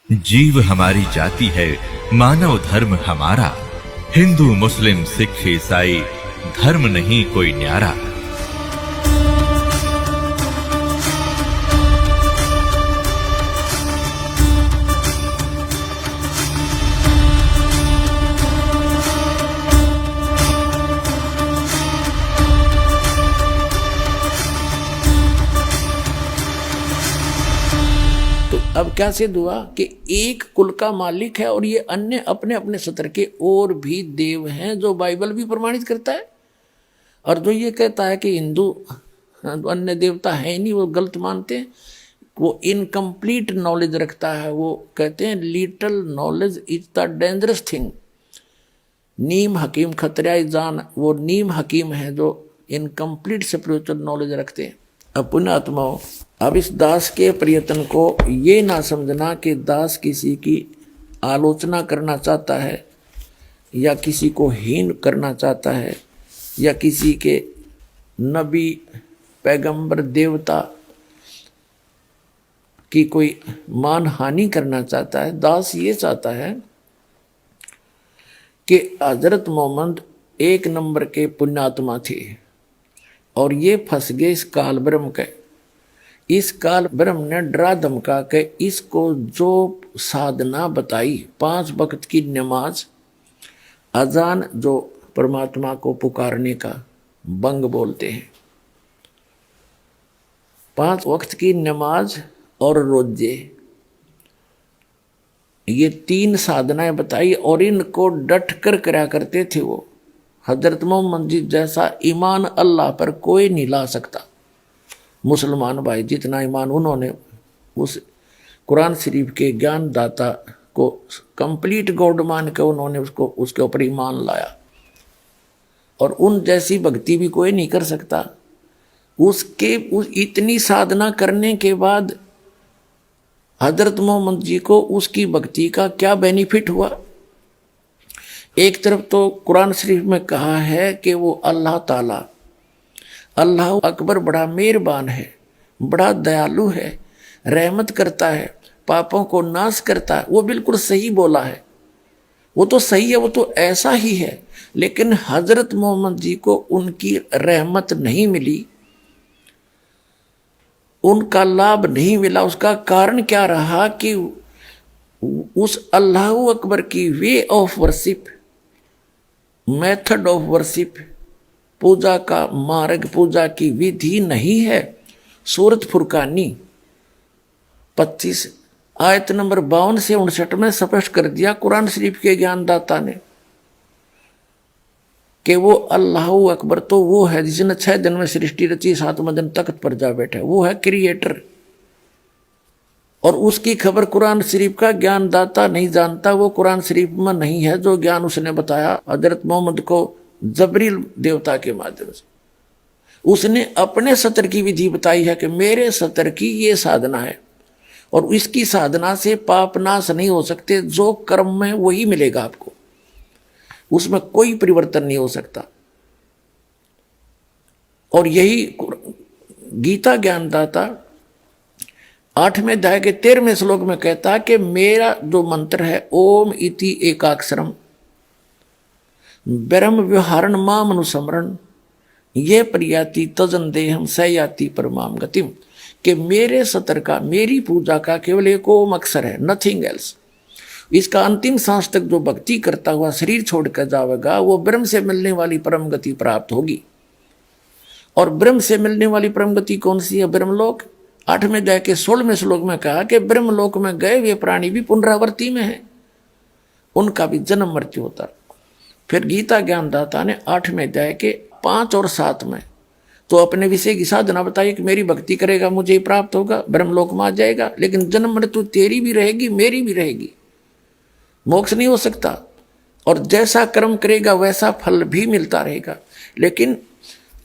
जीव हमारी जाति है, मानव धर्म हमारा। हिंदू मुस्लिम सिख ईसाई धर्म नहीं कोई न्यारा। तो अब क्या सिद्ध हुआ कि एक कुल का मालिक है और ये अन्य अपने अपने सत्र के और भी देव हैं, जो बाइबल भी प्रमाणित करता है। और जो ये कहता है कि हिंदू अन्य देवता है नहीं, वो गलत मानते हैं, वो इनकम्प्लीट नॉलेज रखता है। वो कहते हैं little knowledge is the dangerous thing. नीम हकीम खतरा जान, वो नीम हकीम है जो इनकम्प्लीट स्पिरिचुअल नॉलेज रखते हैं। अब पुण्यात्माओं, अब इस दास के प्रयत्न को ये ना समझना कि दास किसी की आलोचना करना चाहता है या किसी को हीन करना चाहता है या किसी के नबी पैगंबर देवता की कोई मान हानि करना चाहता है। दास ये चाहता है कि हजरत मोहम्मद एक नंबर के पुण्यात्मा थे और ये फंस गए इस काल ब्रह्म के। इस काल ब्रह्म ने डरा धमका के इसको जो साधना बताई, 5 वक्त की नमाज, अजान जो परमात्मा को पुकारने का बंग बोलते हैं, 5 वक्त की नमाज और रोजे, ये 3 साधनाएं बताई और इनको डट कर करा करते थे वो। हजरत मोहम्मद जी जैसा ईमान अल्लाह पर कोई नहीं ला सकता। मुसलमान भाई जितना ईमान उन्होंने उस कुरान शरीफ के ज्ञान दाता को कंप्लीट गॉड मान के उन्होंने उसके ऊपर ईमान लाया, और उन जैसी भक्ति भी कोई नहीं कर सकता। इतनी साधना करने के बाद हजरत मोहम्मद जी को उसकी भक्ति का क्या बेनिफिट हुआ? एक तरफ तो कुरान शरीफ में कहा है कि वो अल्लाह ताला, अल्लाह अकबर बड़ा मेहरबान है, बड़ा दयालु है, रहमत करता है, पापों को नाश करता है। वो बिल्कुल सही बोला है, वो तो सही है, वो तो ऐसा ही है। लेकिन हजरत मोहम्मद जी को उनकी रहमत नहीं मिली, उनका लाभ नहीं मिला। उसका कारण क्या रहा कि उस अल्लाह अकबर की way of worship, method of worship, पूजा का मार्ग, पूजा की विधि नहीं है। सूरत फुरकानी 25 आयत नंबर 52 से 59 में स्पष्ट कर दिया कुरान शरीफ के ज्ञानदाता ने कि वो अल्लाह अकबर तो वो है जिसने 6 दिन में सृष्टि रची, 7वें दिन तख्त पर जा बैठा, वो है क्रिएटर। और उसकी खबर कुरान शरीफ का ज्ञानदाता नहीं जानता, वो कुरान शरीफ में नहीं है जो ज्ञान उसने बताया हजरत मोहम्मद को जबरील देवता के माध्यम से। उसने अपने सत्र की विधि बताई है कि मेरे सत्र की ये साधना है और इसकी साधना से पाप नाश नहीं हो सकते, जो कर्म में वही मिलेगा आपको, उसमें कोई परिवर्तन नहीं हो सकता। और यही गीता ज्ञानदाता 8वें अध्याय के 13वें श्लोक में कहता है कि मेरा जो मंत्र है ओम इति एकाक्षरम ब्रह्म व्यवहारण माम अनुस्मरण ये प्रयाति तजन देहम सयाति परमाम गतिम, कि मेरे सत्र का, मेरी पूजा का केवल एक ओम अक्षर है, नथिंग एल्स। इसका अंतिम सांस तक जो भक्ति करता हुआ शरीर छोड़कर जाएगा वो ब्रह्म से मिलने वाली परम गति प्राप्त होगी। और ब्रह्म से मिलने वाली परम गति कौन सी है? ब्रह्मलोक। 8वें अध्याय के 16वें श्लोक में कहा कि ब्रह्मलोक में गए हुए प्राणी भी पुनरावृत्ति में है, उनका भी जन्म मृत्यु होता। फिर गीता ज्ञानदाता ने 8वें अध्याय के 5 और 7 में तो अपने विषय की साधना बताई कि मेरी भक्ति करेगा मुझे ही प्राप्त होगा, ब्रह्मलोक में आ जाएगा, लेकिन जन्म मृत्यु तेरी भी रहेगी मेरी भी रहेगी, मोक्ष नहीं हो सकता। और जैसा कर्म करेगा वैसा फल भी मिलता रहेगा। लेकिन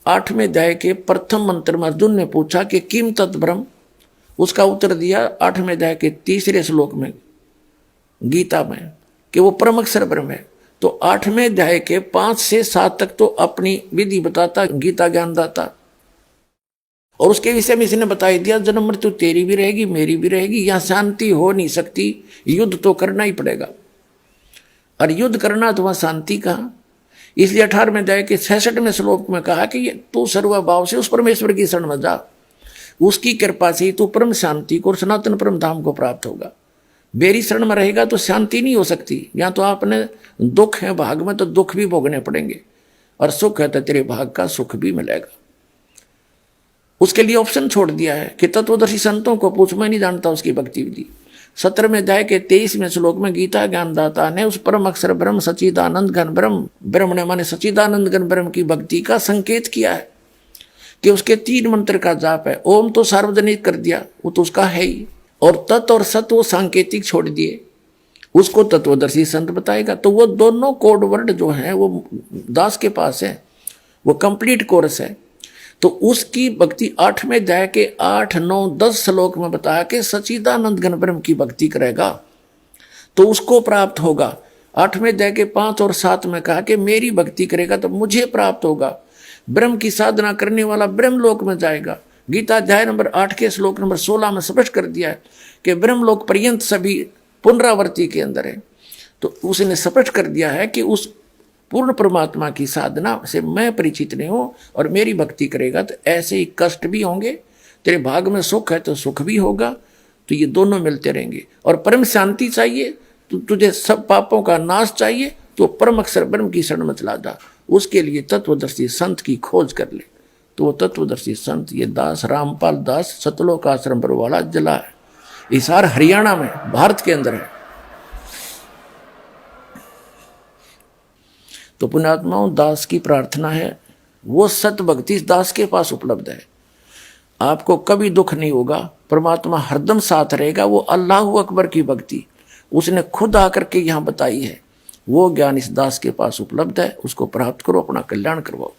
8वें अध्याय के प्रथम मंत्र में अर्जुन ने पूछा कि किम तत् ब्रह्म, उसका उत्तर दिया 8वें अध्याय के 3रे श्लोक में गीता में कि वो परम अक्षर ब्रह्म है। तो 8वें अध्याय के 5 से 7 तक तो अपनी विधि बताता गीता ज्ञानदाता, और उसके विषय में इसने बता दिया जन्म मृत्यु तेरी भी रहेगी मेरी भी रहेगी, यहाँ शांति हो नहीं सकती, युद्ध तो करना ही पड़ेगा। और युद्ध करना तो वहाँ शांति कहाँ। इसलिए 18वें अध्याय के 66वें श्लोक में कहा कि तू सर्वभाव से उस परमेश्वर की शरण में जा, उसकी कृपा से तू परम शांति को और सनातन परम धाम को प्राप्त होगा। मेरी शरण में रहेगा तो शांति नहीं हो सकती। यहाँ तो आपने दुख है भाग में तो दुख भी भोगने पड़ेंगे, और सुख है तो तेरे भाग का सुख भी मिलेगा। उसके लिए ऑप्शन छोड़ दिया है कि तत्वदर्शी संतों को पूछ, मैं नहीं जानता उसकी भक्ति विधि। 17वें अध्याय के 23वें श्लोक में गीता ज्ञानदाता ने उस परम अक्षर ब्रह्म सच्चिदानंद घन ब्रह्म, ब्रह्म ने माने सच्चिदानंद घन ब्रह्म की भक्ति का संकेत किया है कि उसके 3 मंत्र का जाप है। ओम तो सार्वजनिक कर दिया, वो तो उसका है ही, और तत् और सत वो सांकेतिक छोड़ दिए, उसको तत्वदर्शी संत बताएगा। तो वो दोनों कोड वर्ड जो हैं वो दास के पास है, वो कंप्लीट कोर्स है। तो उसकी भक्ति 8वें अध्याय के 8, 9, 10 श्लोक में बताया कि सच्चिदानंद घन ब्रह्म की भक्ति करेगा तो उसको प्राप्त होगा। 8वें अध्याय के 5 और 7 में कहा कि मेरी भक्ति करेगा तो मुझे प्राप्त होगा। ब्रह्म की साधना करने वाला ब्रह्मलोक में जाएगा। गीता अध्याय नंबर 8 के श्लोक नंबर 16 में स्पष्ट कर दिया है कि ब्रह्मलोक पर्यंत सभी पुनरावृत्ति के अंदर है। तो उसने स्पष्ट कर दिया है कि उस पूर्ण परमात्मा की साधना से मैं परिचित नहीं हूँ, और मेरी भक्ति करेगा तो ऐसे ही कष्ट भी होंगे, तेरे भाग में सुख है तो सुख भी होगा, तो ये दोनों मिलते रहेंगे। और परम शांति चाहिए तो तुझे सब पापों का नाश चाहिए तो परम अक्षर ब्रह्म की शरण में चला जा। उसके लिए तत्वदर्शी संत की खोज कर ले। तो वो तत्वदर्शी संत ये दास रामपाल दास सतलोक आश्रम पर वाला जिला है, हिसार हरियाणा में भारत के अंदर है। तो पुण्यात्माओं, दास की प्रार्थना है वो सत भक्ति दास के पास उपलब्ध है। आपको कभी दुख नहीं होगा, परमात्मा हरदम साथ रहेगा। वो अल्लाह अकबर की भक्ति उसने खुद आकर के यहाँ बताई है, वो ज्ञान इस दास के पास उपलब्ध है। उसको प्राप्त करो, अपना कल्याण करवाओ।